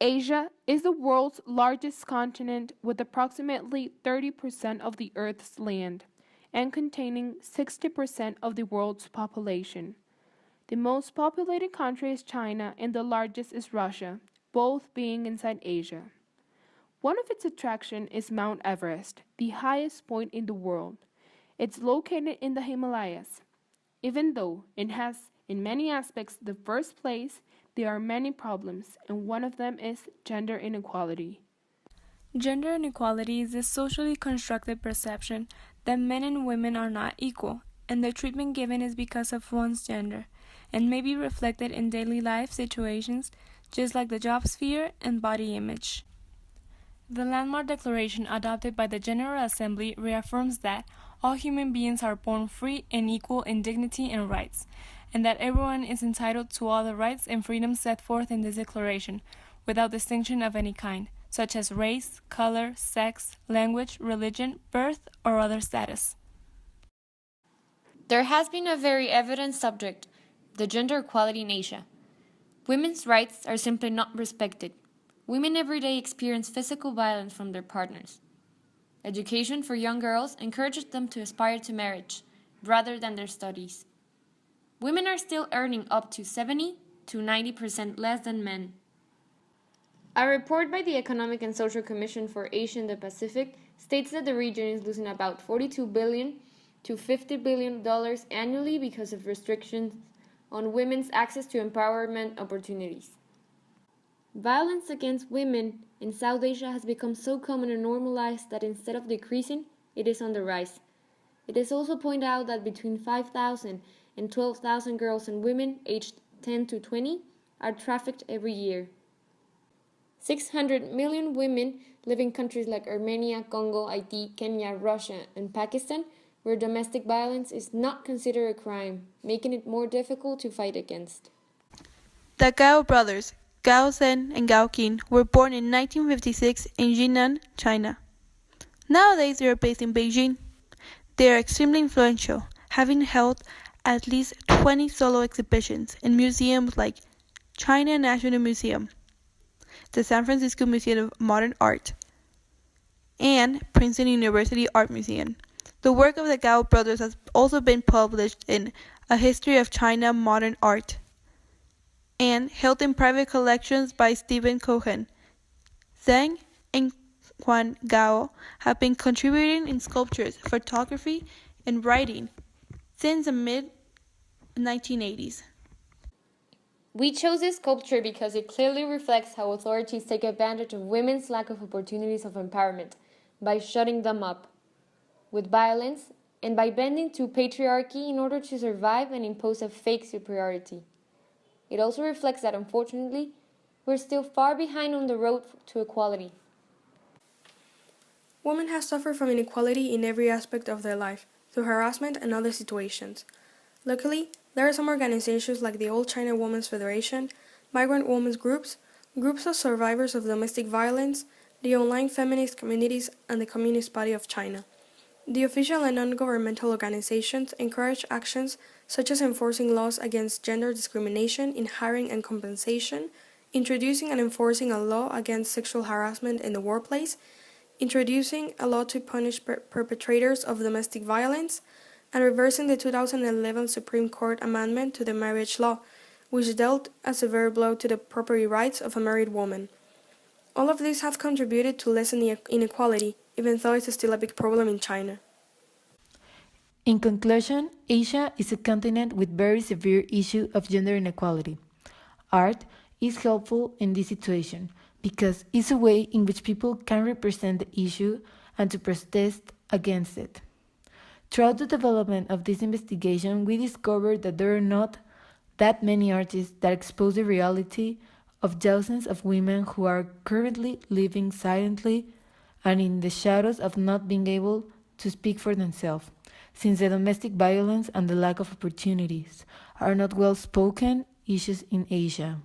Asia is the world's largest continent with approximately 30% of the Earth's land and containing 60% of the world's population. The most populated country is China and the largest is Russia, both being inside Asia. One of its attractions is Mount Everest, the highest point in the world. It's located in the Himalayas. Even though it has, in many aspects, the first place, there are many problems, and one of them is gender inequality. Gender inequality is a socially constructed perception that men and women are not equal, and the treatment given is because of one's gender, and may be reflected in daily life situations, just like the job sphere and body image. The landmark declaration adopted by the General Assembly reaffirms that all human beings are born free and equal in dignity and rights, and that everyone is entitled to all the rights and freedoms set forth in this declaration, without distinction of any kind, such as race, color, sex, language, religion, birth, or other status. There has been a very evident subject, the gender equality in Asia. Women's rights are simply not respected. Women every day experience physical violence from their partners. Education for young girls encourages them to aspire to marriage, rather than their studies. Women are still earning up to 70 to 90% less than men. A report by the Economic and Social Commission for Asia and the Pacific states that the region is losing about $42 billion to $50 billion annually because of restrictions on women's access to empowerment opportunities. Violence against women in South Asia has become so common and normalized that instead of decreasing, it is on the rise. It is also pointed out that between 5,000 and 12,000 girls and women aged 10 to 20 are trafficked every year. 600 million women live in countries like Armenia, Congo, Haiti, Kenya, Russia, and Pakistan, where domestic violence is not considered a crime, making it more difficult to fight against. The Gao brothers, Gao Zhen and Gao Qin, were born in 1956 in Jinan, China. Nowadays they are based in Beijing. They are extremely influential, having held at least 20 solo exhibitions in museums like China National Museum, the San Francisco Museum of Modern Art, and Princeton University Art Museum. The work of the Gao brothers has also been published in A History of China Modern Art and held in private collections by Stephen Cohen. Zheng and Juan Gao have been contributing in sculptures, photography, and writing since the mid-1980s. We chose this sculpture because it clearly reflects how authorities take advantage of women's lack of opportunities of empowerment by shutting them up with violence and by bending to patriarchy in order to survive and impose a fake superiority. It also reflects that, unfortunately, we're still far behind on the road to equality. Women have suffered from inequality in every aspect of their life, through harassment and other situations. Luckily, there are some organizations like the All China Women's Federation, migrant women's groups, groups of survivors of domestic violence, the online feminist communities, and the Communist Party of China. The official and non-governmental organizations encourage actions such as enforcing laws against gender discrimination in hiring and compensation, introducing and enforcing a law against sexual harassment in the workplace, introducing a law to punish perpetrators of domestic violence, and reversing the 2011 Supreme Court amendment to the marriage law, which dealt a severe blow to the property rights of a married woman. All of these have contributed to lessen the inequality, even though it's still a big problem in China. In conclusion, Asia is a continent with very severe issue of gender inequality. Art is helpful in this situation because it's a way in which people can represent the issue and to protest against it. Throughout the development of this investigation, we discovered that there are not that many artists that expose the reality of thousands of women who are currently living silently and in the shadows of not being able to speak for themselves, since the domestic violence and the lack of opportunities are not well spoken issues in Asia.